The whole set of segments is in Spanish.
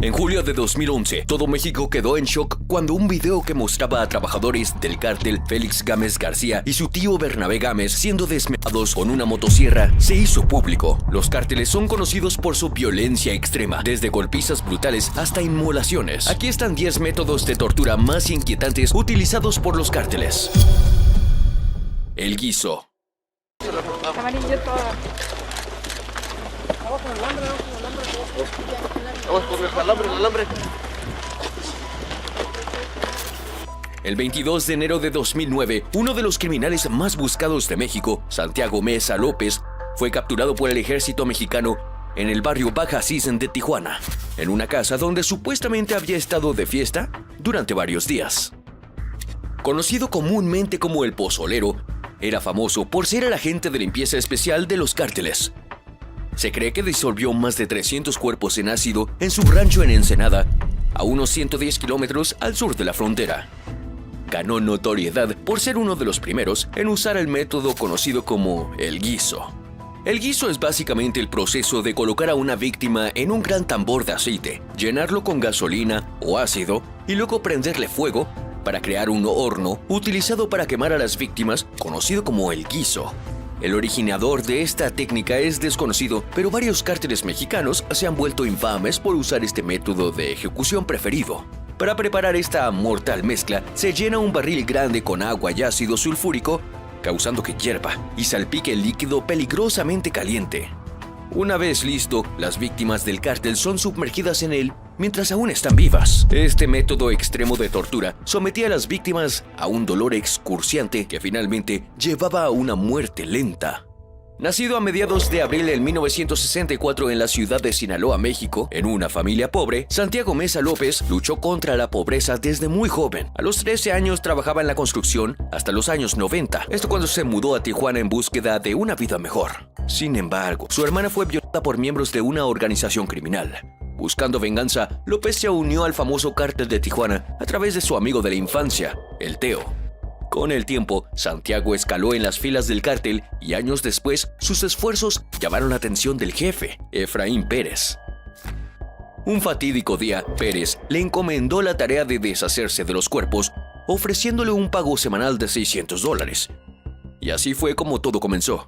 En julio de 2011, todo México quedó en shock cuando un video que mostraba a trabajadores del cártel Félix Gámez García y su tío Bernabé Gámez siendo desmembrados con una motosierra se hizo público. Los cárteles son conocidos por su violencia extrema, desde golpizas brutales hasta inmolaciones. Aquí están 10 métodos de tortura más inquietantes utilizados por los cárteles. El guiso. Amarillo todo. Vamos con el alambre. Vamos por el alambre. El 22 de enero de 2009, uno de los criminales más buscados de México, Santiago Mesa López, fue capturado por el ejército mexicano en el barrio Baja Cisen de Tijuana, en una casa donde supuestamente había estado de fiesta durante varios días. Conocido comúnmente como el Pozolero, era famoso por ser el agente de limpieza especial de los cárteles. Se cree que disolvió más de 300 cuerpos en ácido en su rancho en Ensenada, a unos 110 kilómetros al sur de la frontera. Ganó notoriedad por ser uno de los primeros en usar el método conocido como el guiso. El guiso es básicamente el proceso de colocar a una víctima en un gran tambor de aceite, llenarlo con gasolina o ácido y luego prenderle fuego para crear un horno utilizado para quemar a las víctimas, conocido como el guiso. El originador de esta técnica es desconocido, pero varios cárteles mexicanos se han vuelto infames por usar este método de ejecución preferido. Para preparar esta mortal mezcla, se llena un barril grande con agua y ácido sulfúrico, causando que hierva y salpique el líquido peligrosamente caliente. Una vez listo, las víctimas del cártel son sumergidas en él mientras aún están vivas. Este método extremo de tortura sometía a las víctimas a un dolor excruciante que finalmente llevaba a una muerte lenta. Nacido a mediados de abril de 1964 en la ciudad de Sinaloa, México, en una familia pobre, Santiago Mesa López luchó contra la pobreza desde muy joven. A los 13 años trabajaba en la construcción hasta los años 90, esto cuando se mudó a Tijuana en búsqueda de una vida mejor. Sin embargo, su hermana fue violada por miembros de una organización criminal. Buscando venganza, López se unió al famoso cártel de Tijuana a través de su amigo de la infancia, el Teo. Con el tiempo, Santiago escaló en las filas del cártel y años después, sus esfuerzos llamaron la atención del jefe, Efraín Pérez. Un fatídico día, Pérez le encomendó la tarea de deshacerse de los cuerpos, ofreciéndole un pago semanal de $600. Y así fue como todo comenzó.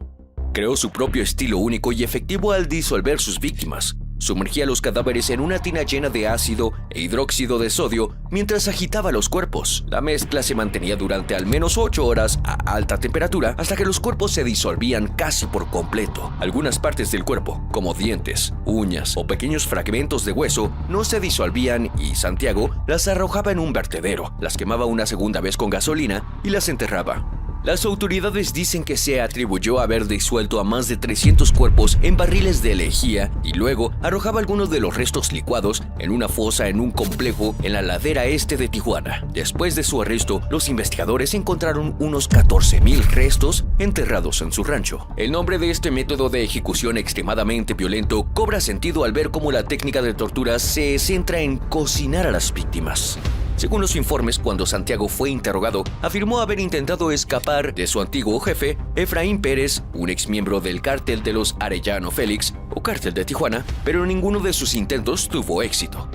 Creó su propio estilo único y efectivo al disolver sus víctimas. Sumergía los cadáveres en una tina llena de ácido e hidróxido de sodio mientras agitaba los cuerpos. La mezcla se mantenía durante al menos 8 horas a alta temperatura hasta que los cuerpos se disolvían casi por completo. Algunas partes del cuerpo, como dientes, uñas o pequeños fragmentos de hueso, no se disolvían y Santiago las arrojaba en un vertedero, las quemaba una segunda vez con gasolina y las enterraba. Las autoridades dicen que se atribuyó a haber disuelto a más de 300 cuerpos en barriles de lejía y luego arrojaba algunos de los restos licuados en una fosa en un complejo en la ladera este de Tijuana. Después de su arresto, los investigadores encontraron unos 14,000 restos enterrados en su rancho. El nombre de este método de ejecución extremadamente violento cobra sentido al ver cómo la técnica de tortura se centra en cocinar a las víctimas. Según los informes, cuando Santiago fue interrogado, afirmó haber intentado escapar de su antiguo jefe, Efraín Pérez, un exmiembro del cártel de los Arellano Félix, o cártel de Tijuana, pero ninguno de sus intentos tuvo éxito.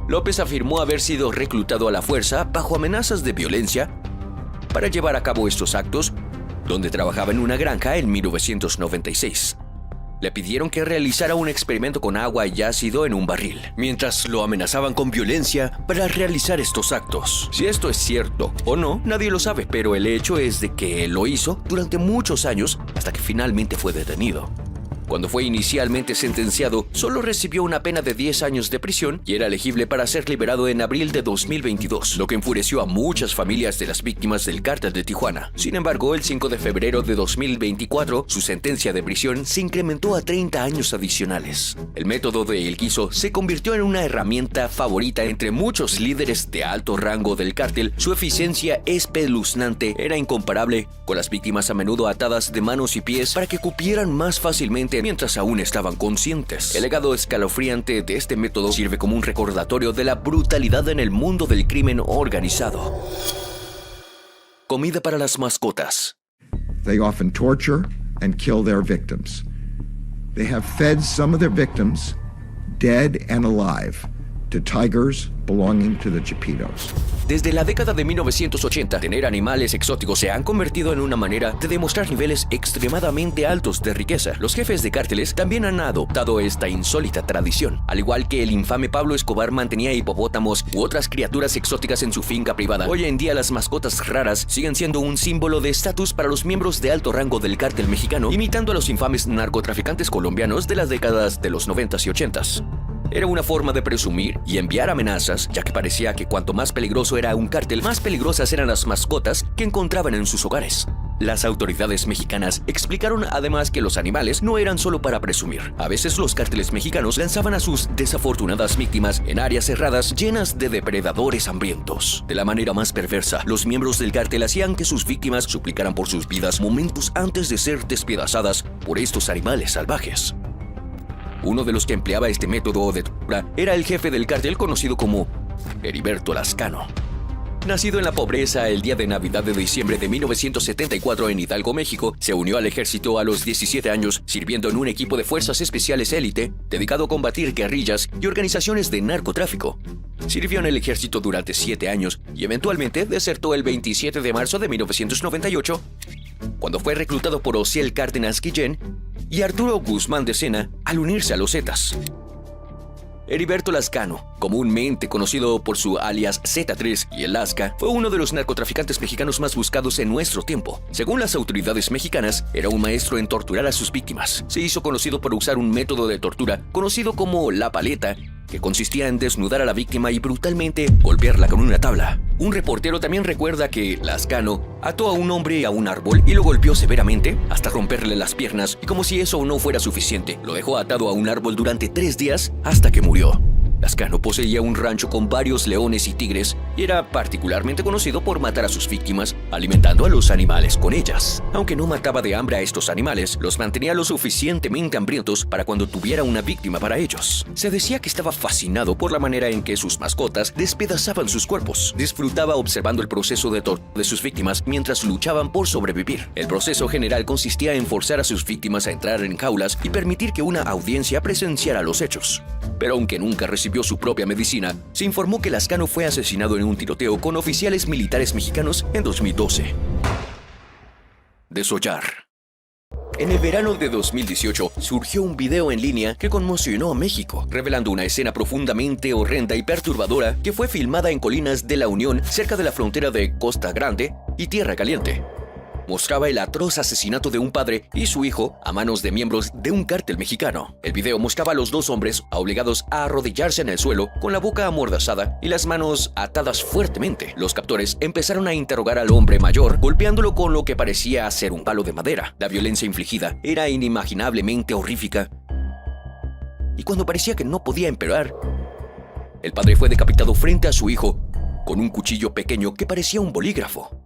López afirmó haber sido reclutado a la fuerza bajo amenazas de violencia para llevar a cabo estos actos, donde trabajaba en una granja en 1996. Le pidieron que realizara un experimento con agua y ácido en un barril, mientras lo amenazaban con violencia para realizar estos actos. Si esto es cierto o no, nadie lo sabe, pero el hecho es de que él lo hizo durante muchos años hasta que finalmente fue detenido. Cuando fue inicialmente sentenciado, solo recibió una pena de 10 años de prisión y era elegible para ser liberado en abril de 2022, lo que enfureció a muchas familias de las víctimas del cártel de Tijuana. Sin embargo, el 5 de febrero de 2024, su sentencia de prisión se incrementó a 30 años adicionales. El método de El Guiso se convirtió en una herramienta favorita entre muchos líderes de alto rango del cártel. Su eficiencia espeluznante era incomparable, con las víctimas a menudo atadas de manos y pies para que cupieran más fácilmente mientras aún estaban conscientes. El legado escalofriante de este método sirve como un recordatorio de la brutalidad en el mundo del crimen organizado. Comida para las mascotas. They often torture and kill their victims. They have fed some of their victims, dead and alive, to tigers belonging to the Chapitos. Desde la década de 1980, tener animales exóticos se han convertido en una manera de demostrar niveles extremadamente altos de riqueza. Los jefes de cárteles también han adoptado esta insólita tradición. Al igual que el infame Pablo Escobar mantenía hipopótamos u otras criaturas exóticas en su finca privada, hoy en día las mascotas raras siguen siendo un símbolo de estatus para los miembros de alto rango del cártel mexicano, imitando a los infames narcotraficantes colombianos de las décadas de los 90s y 80s. Era una forma de presumir y enviar amenazas, ya que parecía que cuanto más peligroso era un cártel, más peligrosas eran las mascotas que encontraban en sus hogares. Las autoridades mexicanas explicaron además que los animales no eran solo para presumir. A veces los cárteles mexicanos lanzaban a sus desafortunadas víctimas en áreas cerradas llenas de depredadores hambrientos. De la manera más perversa, los miembros del cártel hacían que sus víctimas suplicaran por sus vidas momentos antes de ser despedazadas por estos animales salvajes. Uno de los que empleaba este método de tortura era el jefe del cártel conocido como Heriberto Lascano. Nacido en la pobreza el día de Navidad de diciembre de 1974 en Hidalgo, México, se unió al ejército a los 17 años, sirviendo en un equipo de fuerzas especiales élite dedicado a combatir guerrillas y organizaciones de narcotráfico. Sirvió en el ejército durante 7 años y eventualmente desertó el 27 de marzo de 1998, cuando fue reclutado por Ociel Cárdenas Guillén y Arturo Guzmán de Sena al unirse a los Zetas. Heriberto Lascano, comúnmente conocido por su alias Z3 y el Lasca, fue uno de los narcotraficantes mexicanos más buscados en nuestro tiempo. Según las autoridades mexicanas, era un maestro en torturar a sus víctimas. Se hizo conocido por usar un método de tortura conocido como la paleta, que consistía en desnudar a la víctima y brutalmente golpearla con una tabla. Un reportero también recuerda que Lascano ató a un hombre a un árbol y lo golpeó severamente hasta romperle las piernas, y como si eso no fuera suficiente, lo dejó atado a un árbol durante 3 días hasta que murió. Lascano poseía un rancho con varios leones y tigres y era particularmente conocido por matar a sus víctimas, alimentando a los animales con ellas. Aunque no mataba de hambre a estos animales, los mantenía lo suficientemente hambrientos para cuando tuviera una víctima para ellos. Se decía que estaba fascinado por la manera en que sus mascotas despedazaban sus cuerpos. Disfrutaba observando el proceso de tortura de sus víctimas mientras luchaban por sobrevivir. El proceso general consistía en forzar a sus víctimas a entrar en jaulas y permitir que una audiencia presenciara los hechos. Pero aunque nunca recibió su propia medicina, se informó que Lascano fue asesinado en un tiroteo con oficiales militares mexicanos en 2012. Desollar. En el verano de 2018 surgió un video en línea que conmocionó a México, revelando una escena profundamente horrenda y perturbadora que fue filmada en colinas de La Unión, cerca de la frontera de Costa Grande y Tierra Caliente. Mostraba el atroz asesinato de un padre y su hijo a manos de miembros de un cártel mexicano. El video mostraba a los 2 hombres obligados a arrodillarse en el suelo con la boca amordazada y las manos atadas fuertemente. Los captores empezaron a interrogar al hombre mayor, golpeándolo con lo que parecía ser un palo de madera. La violencia infligida era inimaginablemente horrífica, y cuando parecía que no podía empeorar, el padre fue decapitado frente a su hijo con un cuchillo pequeño que parecía un bolígrafo.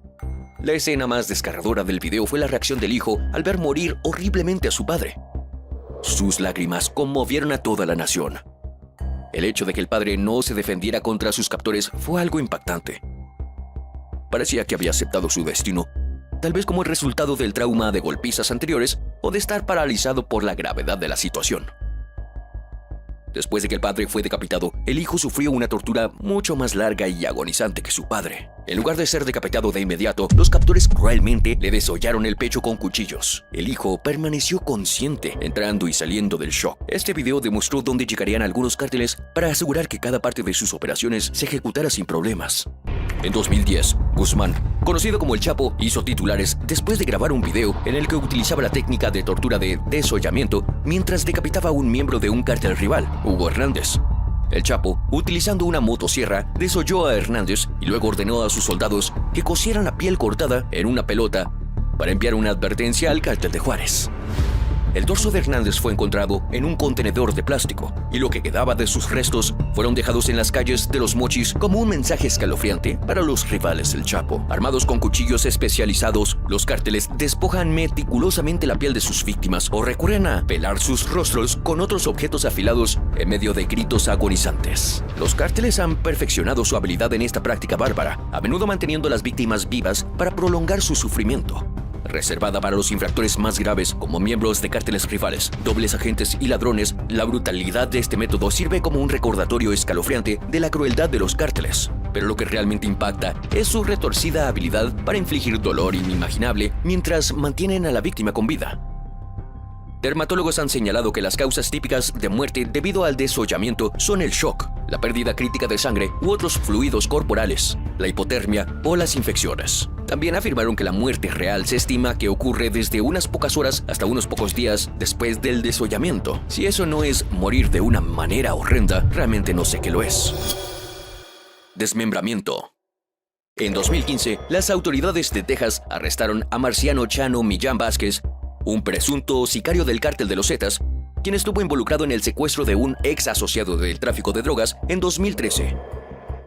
La escena más desgarradora del video fue la reacción del hijo al ver morir horriblemente a su padre. Sus lágrimas conmovieron a toda la nación. El hecho de que el padre no se defendiera contra sus captores fue algo impactante. Parecía que había aceptado su destino, tal vez como el resultado del trauma de golpizas anteriores o de estar paralizado por la gravedad de la situación. Después de que el padre fue decapitado, el hijo sufrió una tortura mucho más larga y agonizante que su padre. En lugar de ser decapitado de inmediato, los captores cruelmente le desollaron el pecho con cuchillos. El hijo permaneció consciente, entrando y saliendo del shock. Este video demostró dónde llegarían algunos cárteles para asegurar que cada parte de sus operaciones se ejecutara sin problemas. En 2010, Guzmán, conocido como El Chapo, hizo titulares después de grabar un video en el que utilizaba la técnica de tortura de desollamiento mientras decapitaba a un miembro de un cártel rival, Hugo Hernández. El Chapo, utilizando una motosierra, desolló a Hernández y luego ordenó a sus soldados que cosieran la piel cortada en una pelota para enviar una advertencia al cártel de Juárez. El torso de Hernández fue encontrado en un contenedor de plástico, y lo que quedaba de sus restos fueron dejados en las calles de Los Mochis como un mensaje escalofriante para los rivales del Chapo. Armados con cuchillos especializados, los cárteles despojan meticulosamente la piel de sus víctimas o recurren a pelar sus rostros con otros objetos afilados en medio de gritos agonizantes. Los cárteles han perfeccionado su habilidad en esta práctica bárbara, a menudo manteniendo a las víctimas vivas para prolongar su sufrimiento. reservada para los infractores más graves como miembros de cárteles rivales, dobles agentes y ladrones, la brutalidad de este método sirve como un recordatorio escalofriante de la crueldad de los cárteles. Pero lo que realmente impacta es su retorcida habilidad para infligir dolor inimaginable mientras mantienen a la víctima con vida. Dermatólogos han señalado que las causas típicas de muerte debido al desollamiento son el shock, la pérdida crítica de sangre u otros fluidos corporales, la hipotermia o las infecciones. También afirmaron que la muerte real se estima que ocurre desde unas pocas horas hasta unos pocos días después del desollamiento. Si eso no es morir de una manera horrenda, realmente no sé qué lo es. Desmembramiento. En 2015, las autoridades de Texas arrestaron a Marciano Chano Millán Vázquez, un presunto sicario del cártel de los Zetas, quien estuvo involucrado en el secuestro de un ex asociado del tráfico de drogas en 2013.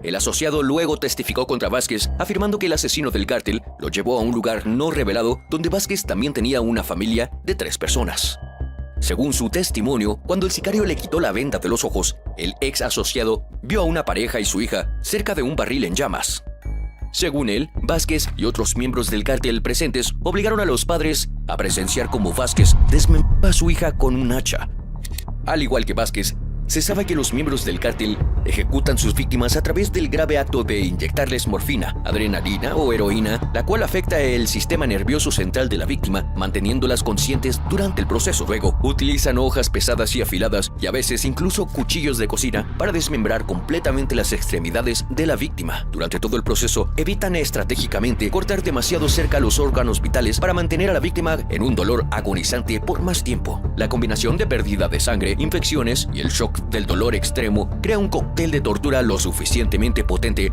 El asociado luego testificó contra Vázquez, afirmando que el asesino del cártel lo llevó a un lugar no revelado donde Vázquez también tenía una familia de 3 personas. Según su testimonio, cuando el sicario le quitó la venda de los ojos, el ex asociado vio a una pareja y su hija cerca de un barril en llamas. Según él, Vázquez y otros miembros del cártel presentes obligaron a los padres a presenciar cómo Vázquez desmembraba a su hija con un hacha. Al igual que Vázquez, se sabe que los miembros del cártel ejecutan sus víctimas a través del grave acto de inyectarles morfina, adrenalina o heroína, la cual afecta el sistema nervioso central de la víctima, manteniéndolas conscientes durante el proceso. Luego, utilizan hojas pesadas y afiladas y a veces incluso cuchillos de cocina para desmembrar completamente las extremidades de la víctima. Durante todo el proceso, evitan estratégicamente cortar demasiado cerca los órganos vitales para mantener a la víctima en un dolor agonizante por más tiempo. La combinación de pérdida de sangre, infecciones y el shock del dolor extremo crea un cóctel de tortura lo suficientemente potente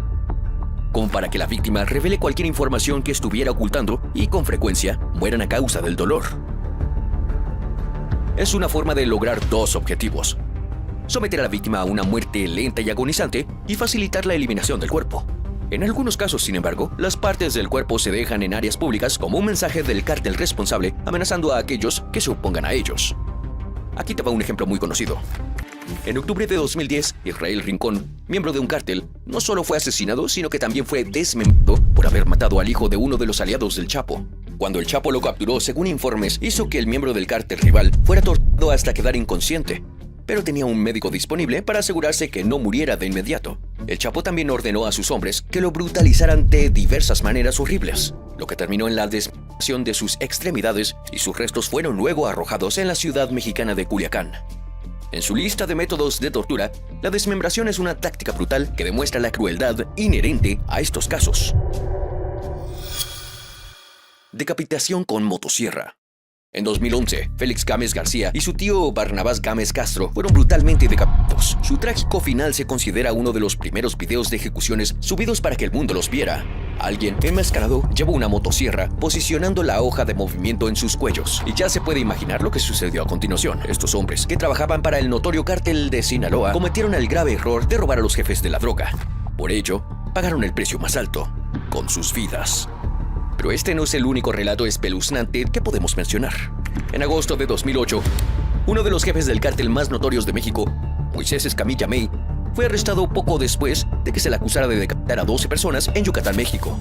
como para que la víctima revele cualquier información que estuviera ocultando y, con frecuencia, mueran a causa del dolor. Es una forma de lograr 2 objetivos: someter a la víctima a una muerte lenta y agonizante y facilitar la eliminación del cuerpo. En algunos casos, sin embargo, las partes del cuerpo se dejan en áreas públicas como un mensaje del cártel responsable, amenazando a aquellos que se opongan a ellos. Aquí te va un ejemplo muy conocido. En octubre de 2010, Israel Rincón, miembro de un cártel, no solo fue asesinado, sino que también fue desmembrado por haber matado al hijo de uno de los aliados del Chapo. Cuando el Chapo lo capturó, según informes, hizo que el miembro del cártel rival fuera torturado hasta quedar inconsciente, pero tenía un médico disponible para asegurarse que no muriera de inmediato. El Chapo también ordenó a sus hombres que lo brutalizaran de diversas maneras horribles, lo que terminó en la desmembración de sus extremidades, y sus restos fueron luego arrojados en la ciudad mexicana de Culiacán. En su lista de métodos de tortura, la desmembración es una táctica brutal que demuestra la crueldad inherente a estos casos. Decapitación con motosierra. En 2011, Félix Gámez García y su tío Barnabás Gámez Castro fueron brutalmente decapitados. Su trágico final se considera uno de los primeros videos de ejecuciones subidos para que el mundo los viera. Alguien enmascarado llevó una motosierra posicionando la hoja de movimiento en sus cuellos, y ya se puede imaginar lo que sucedió a continuación. Estos hombres, que trabajaban para el notorio cártel de Sinaloa, cometieron el grave error de robar a los jefes de la droga. Por ello, pagaron el precio más alto, con sus vidas. Pero este no es el único relato espeluznante que podemos mencionar. En agosto de 2008, uno de los jefes del cártel más notorios de México, Moisés Escamilla May, fue arrestado poco después de que se le acusara de decapitar a 12 personas en Yucatán, México.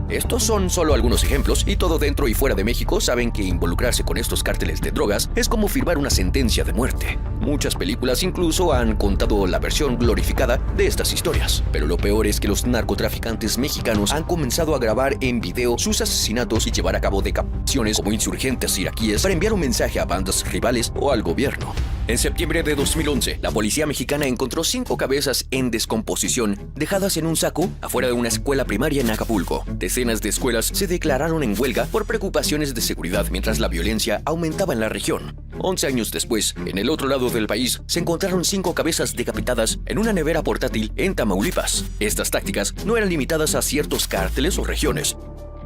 Estos son solo algunos ejemplos, y todo dentro y fuera de México saben que involucrarse con estos cárteles de drogas es como firmar una sentencia de muerte. Muchas películas incluso han contado la versión glorificada de estas historias. Pero lo peor es que los narcotraficantes mexicanos han comenzado a grabar en video sus asesinatos y llevar a cabo decapitaciones como insurgentes iraquíes para enviar un mensaje a bandas rivales o al gobierno. En septiembre de 2011, la policía mexicana encontró 5 cabezas en descomposición, dejadas en un saco afuera de una escuela primaria en Acapulco. Decenas de escuelas se declararon en huelga por preocupaciones de seguridad mientras la violencia aumentaba en la región. 11 años después, en el otro lado del país, se encontraron 5 cabezas decapitadas en una nevera portátil en Tamaulipas. Estas tácticas no eran limitadas a ciertos cárteles o regiones,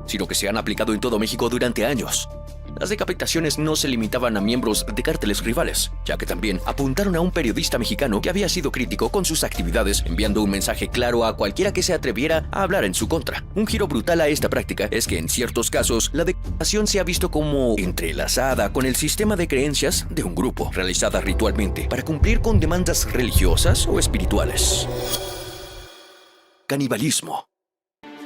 sino que se han aplicado en todo México durante años. Las decapitaciones no se limitaban a miembros de cárteles rivales, ya que también apuntaron a un periodista mexicano que había sido crítico con sus actividades, enviando un mensaje claro a cualquiera que se atreviera a hablar en su contra. Un giro brutal a esta práctica es que en ciertos casos la decapitación se ha visto como entrelazada con el sistema de creencias de un grupo, realizada ritualmente para cumplir con demandas religiosas o espirituales. Canibalismo.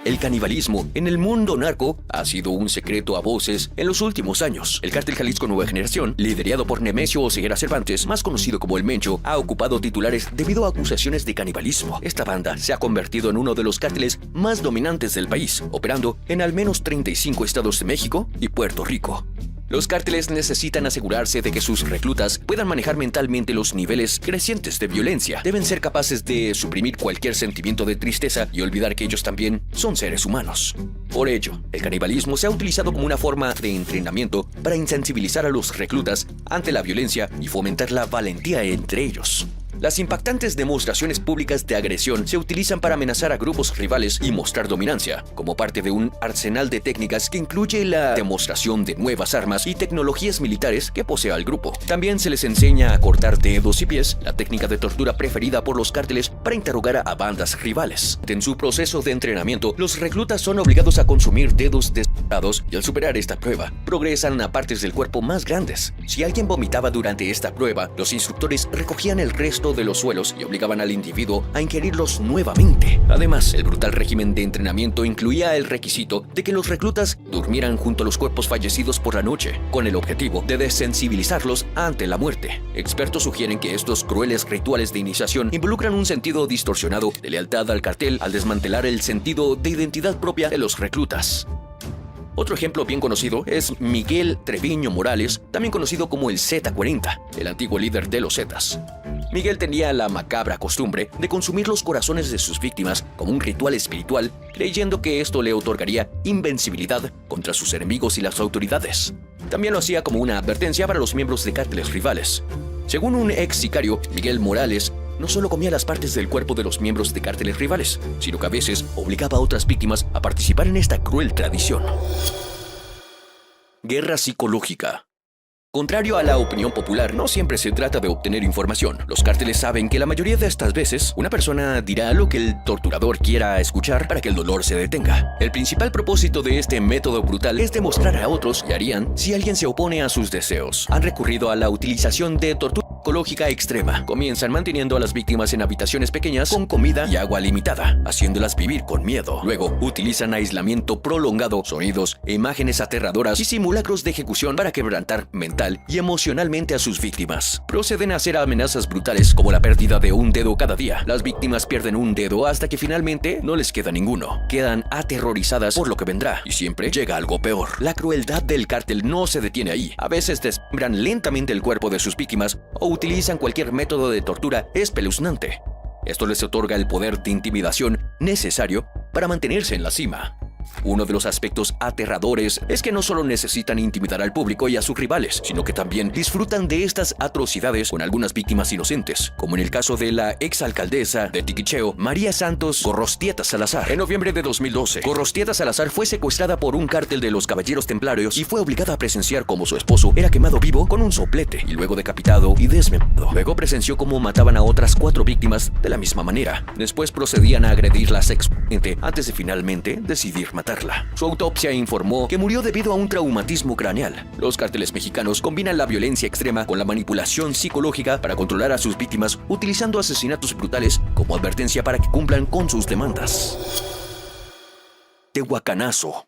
El canibalismo en el mundo narco ha sido un secreto a voces en los últimos años. El Cártel Jalisco Nueva Generación, liderado por Nemesio Oseguera Cervantes, más conocido como El Mencho, ha ocupado titulares debido a acusaciones de canibalismo. Esta banda se ha convertido en uno de los cárteles más dominantes del país, operando en al menos 35 estados de México y Puerto Rico. Los cárteles necesitan asegurarse de que sus reclutas puedan manejar mentalmente los niveles crecientes de violencia. Deben ser capaces de suprimir cualquier sentimiento de tristeza y olvidar que ellos también son seres humanos. Por ello, el canibalismo se ha utilizado como una forma de entrenamiento para insensibilizar a los reclutas ante la violencia y fomentar la valentía entre ellos. Las impactantes demostraciones públicas de agresión se utilizan para amenazar a grupos rivales y mostrar dominancia, como parte de un arsenal de técnicas que incluye la demostración de nuevas armas y tecnologías militares que posee el grupo. También se les enseña a cortar dedos y pies, la técnica de tortura preferida por los cárteles para interrogar a bandas rivales. En su proceso de entrenamiento, los reclutas son obligados a consumir dedos destrozados y al superar esta prueba, progresan a partes del cuerpo más grandes. Si alguien vomitaba durante esta prueba, los instructores recogían el resto de los suelos y obligaban al individuo a ingerirlos nuevamente. Además, el brutal régimen de entrenamiento incluía el requisito de que los reclutas durmieran junto a los cuerpos fallecidos por la noche, con el objetivo de desensibilizarlos ante la muerte. Expertos sugieren que estos crueles rituales de iniciación involucran un sentido distorsionado de lealtad al cartel al desmantelar el sentido de identidad propia de los reclutas. Otro ejemplo bien conocido es Miguel Treviño Morales, también conocido como el Z40, el antiguo líder de los Zetas. Miguel tenía la macabra costumbre de consumir los corazones de sus víctimas como un ritual espiritual, creyendo que esto le otorgaría invencibilidad contra sus enemigos y las autoridades. También lo hacía como una advertencia para los miembros de cárteles rivales. Según un ex sicario, Miguel Morales no solo comía las partes del cuerpo de los miembros de cárteles rivales, sino que a veces obligaba a otras víctimas a participar en esta cruel tradición. Guerra psicológica. Contrario a la opinión popular, no siempre se trata de obtener información. Los cárteles saben que la mayoría de estas veces, una persona dirá lo que el torturador quiera escuchar para que el dolor se detenga. El principal propósito de este método brutal es demostrar a otros qué harían si alguien se opone a sus deseos. Han recurrido a la utilización de tortura psicológica extrema. Comienzan manteniendo a las víctimas en habitaciones pequeñas con comida y agua limitada, haciéndolas vivir con miedo. Luego, utilizan aislamiento prolongado, sonidos e imágenes aterradoras y simulacros de ejecución para quebrantar mental y emocionalmente a sus víctimas. Proceden a hacer amenazas brutales como la pérdida de un dedo cada día. Las víctimas pierden un dedo hasta que finalmente no les queda ninguno. Quedan aterrorizadas por lo que vendrá y siempre llega algo peor. La crueldad del cártel no se detiene ahí. A veces desmembran lentamente el cuerpo de sus víctimas o utilizan cualquier método de tortura espeluznante. Esto les otorga el poder de intimidación necesario para mantenerse en la cima. Uno de los aspectos aterradores es que no solo necesitan intimidar al público y a sus rivales, sino que también disfrutan de estas atrocidades con algunas víctimas inocentes, como en el caso de la exalcaldesa de Tiquicheo, María Santos Gorrostieta Salazar. En noviembre de 2012, Gorrostieta Salazar fue secuestrada por un cártel de los Caballeros Templarios y fue obligada a presenciar cómo su esposo era quemado vivo con un soplete y luego decapitado y desmembrado. Luego presenció cómo mataban a otras 4 víctimas de la misma manera. Después procedían a agredirla sexualmente antes de finalmente decidir matarla. Su autopsia informó que murió debido a un traumatismo craneal. Los cárteles mexicanos combinan la violencia extrema con la manipulación psicológica para controlar a sus víctimas, utilizando asesinatos brutales como advertencia para que cumplan con sus demandas. Tehuacanazo.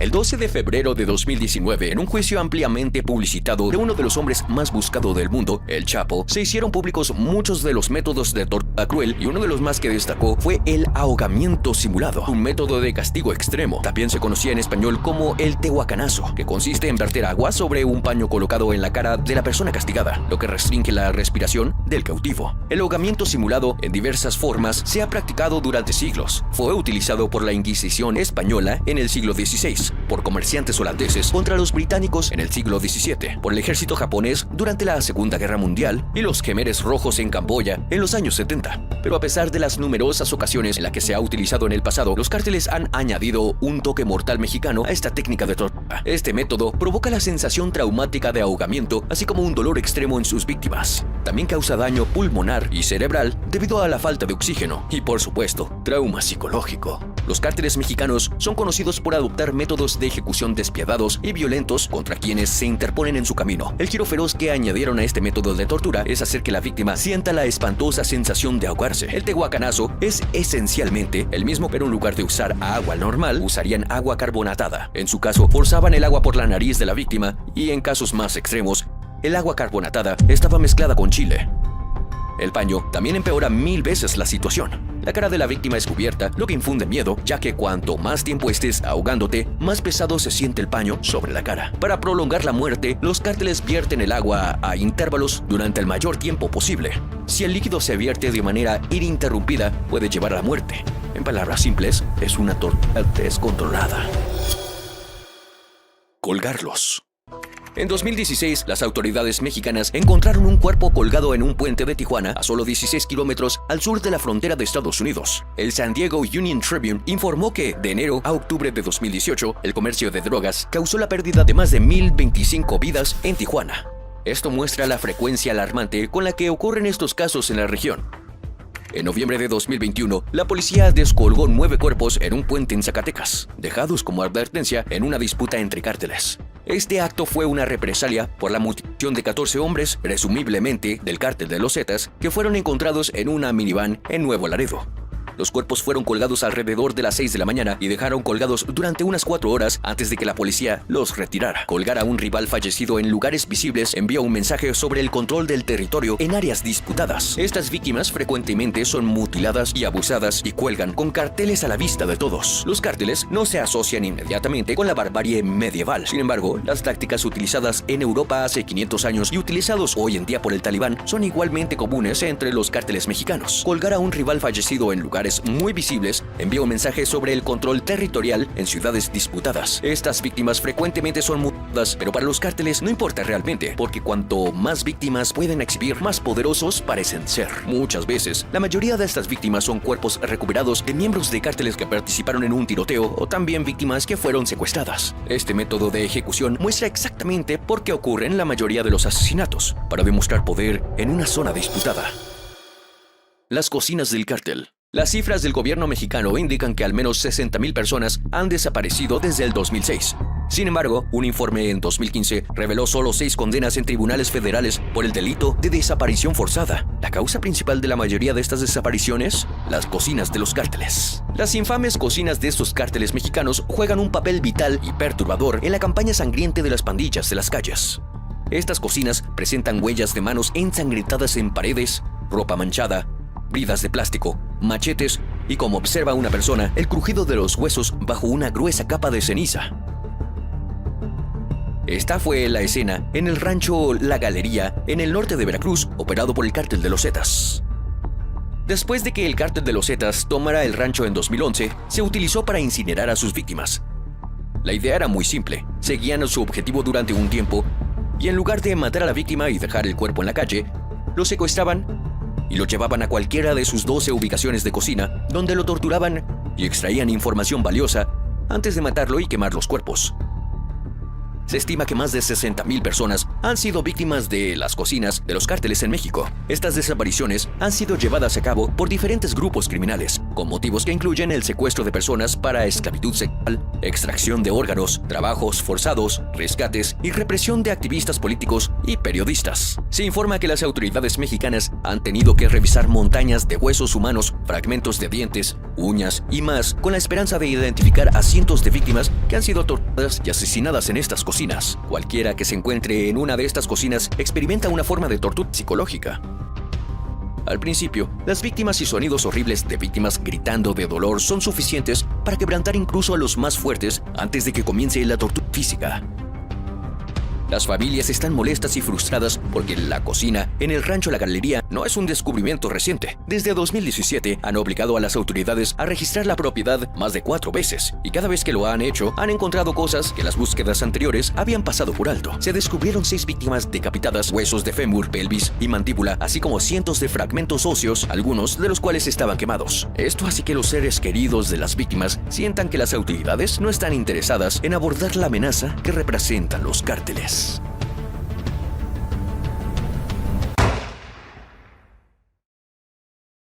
El 12 de febrero de 2019, en un juicio ampliamente publicitado de uno de los hombres más buscados del mundo, El Chapo, se hicieron públicos muchos de los métodos de tortura cruel y uno de los más que destacó fue el ahogamiento simulado, un método de castigo extremo. También se conocía en español como el tehuacanazo, que consiste en verter agua sobre un paño colocado en la cara de la persona castigada, lo que restringe la respiración del cautivo. El ahogamiento simulado, en diversas formas, se ha practicado durante siglos. Fue utilizado por la Inquisición española en el siglo XVI, por comerciantes holandeses contra los británicos en el siglo XVII, por el ejército japonés durante la Segunda Guerra Mundial y los Khmeres rojos en Camboya en los años 70. Pero a pesar de las numerosas ocasiones en las que se ha utilizado en el pasado, los cárteles han añadido un toque mortal mexicano a esta técnica de tortura. Este método provoca la sensación traumática de ahogamiento, así como un dolor extremo en sus víctimas. También causa daño pulmonar y cerebral debido a la falta de oxígeno y, por supuesto, trauma psicológico. Los cárteles mexicanos son conocidos por adoptar métodos de ejecución despiadados y violentos contra quienes se interponen en su camino. El giro feroz que añadieron a este método de tortura es hacer que la víctima sienta la espantosa sensación de ahogarse. El tehuacanazo es esencialmente el mismo, pero en lugar de usar agua normal, usarían agua carbonatada. En su caso, forzaban el agua por la nariz de la víctima y, en casos más extremos, el agua carbonatada estaba mezclada con chile. El paño también empeora 1000 veces la situación. La cara de la víctima es cubierta, lo que infunde miedo, ya que cuanto más tiempo estés ahogándote, más pesado se siente el paño sobre la cara. Para prolongar la muerte, los cárteles vierten el agua a intervalos durante el mayor tiempo posible. Si el líquido se vierte de manera ininterrumpida, puede llevar a la muerte. En palabras simples, es una tortura descontrolada. Colgarlos. En 2016, las autoridades mexicanas encontraron un cuerpo colgado en un puente de Tijuana, a solo 16 kilómetros al sur de la frontera de Estados Unidos. El San Diego Union Tribune informó que, de enero a octubre de 2018, el comercio de drogas causó la pérdida de más de 1025 vidas en Tijuana. Esto muestra la frecuencia alarmante con la que ocurren estos casos en la región. En noviembre de 2021, la policía descolgó 9 cuerpos en un puente en Zacatecas, dejados como advertencia en una disputa entre cárteles. Este acto fue una represalia por la mutilación de 14 hombres, presumiblemente del cártel de los Zetas, que fueron encontrados en una minivan en Nuevo Laredo. Los cuerpos fueron colgados alrededor de las 6 de la mañana y dejaron colgados durante unas 4 horas antes de que la policía los retirara. Colgar a un rival fallecido en lugares visibles envía un mensaje sobre el control del territorio en áreas disputadas. Estas víctimas frecuentemente son mutiladas y abusadas y cuelgan con carteles a la vista de todos. Los cárteles no se asocian inmediatamente con la barbarie medieval. Sin embargo, las tácticas utilizadas en Europa hace 500 años y utilizados hoy en día por el Talibán son igualmente comunes entre los cárteles mexicanos. Colgar a un rival fallecido en lugares muy visibles envía un mensaje sobre el control territorial en ciudades disputadas. Estas víctimas frecuentemente son mutiladas, pero para los cárteles no importa realmente, porque cuanto más víctimas pueden exhibir, más poderosos parecen ser. Muchas veces, la mayoría de estas víctimas son cuerpos recuperados de miembros de cárteles que participaron en un tiroteo o también víctimas que fueron secuestradas. Este método de ejecución muestra exactamente por qué ocurren la mayoría de los asesinatos, para demostrar poder en una zona disputada. Las cocinas del cártel. Las cifras del gobierno mexicano indican que al menos 60,000 personas han desaparecido desde el 2006. Sin embargo, un informe en 2015 reveló solo 6 condenas en tribunales federales por el delito de desaparición forzada. La causa principal de la mayoría de estas desapariciones, las cocinas de los cárteles. Las infames cocinas de estos cárteles mexicanos juegan un papel vital y perturbador en la campaña sangrienta de las pandillas de las calles. Estas cocinas presentan huellas de manos ensangrentadas en paredes, ropa manchada, bridas de plástico, machetes y, como observa una persona, el crujido de los huesos bajo una gruesa capa de ceniza. Esta fue la escena en el rancho La Galería, en el norte de Veracruz, operado por el cártel de los Zetas. Después de que el cártel de los Zetas tomara el rancho en 2011, se utilizó para incinerar a sus víctimas. La idea era muy simple: seguían su objetivo durante un tiempo y, en lugar de matar a la víctima y dejar el cuerpo en la calle, lo secuestraban y lo llevaban a cualquiera de sus 12 ubicaciones de cocina, donde lo torturaban y extraían información valiosa antes de matarlo y quemar los cuerpos. Se estima que más de 60,000 personas han sido víctimas de las cocinas de los cárteles en México. Estas desapariciones han sido llevadas a cabo por diferentes grupos criminales, con motivos que incluyen el secuestro de personas para esclavitud sexual, extracción de órganos, trabajos forzados, rescates y represión de activistas políticos y periodistas. Se informa que las autoridades mexicanas han tenido que revisar montañas de huesos humanos, fragmentos de dientes, uñas y más, con la esperanza de identificar a cientos de víctimas que han sido torturadas y asesinadas en estas cocinas. Cualquiera que se encuentre en una de estas cocinas experimenta una forma de tortura psicológica. Al principio, las víctimas y sonidos horribles de víctimas gritando de dolor son suficientes para quebrantar incluso a los más fuertes antes de que comience la tortura física. Las familias están molestas y frustradas porque la cocina en el rancho La Galería no es un descubrimiento reciente. Desde 2017 han obligado a las autoridades a registrar la propiedad más de 4 veces, y cada vez que lo han hecho han encontrado cosas que las búsquedas anteriores habían pasado por alto. Se descubrieron 6 víctimas decapitadas, huesos de fémur, pelvis y mandíbula, así como cientos de fragmentos óseos, algunos de los cuales estaban quemados. Esto hace que los seres queridos de las víctimas sientan que las autoridades no están interesadas en abordar la amenaza que representan los cárteles.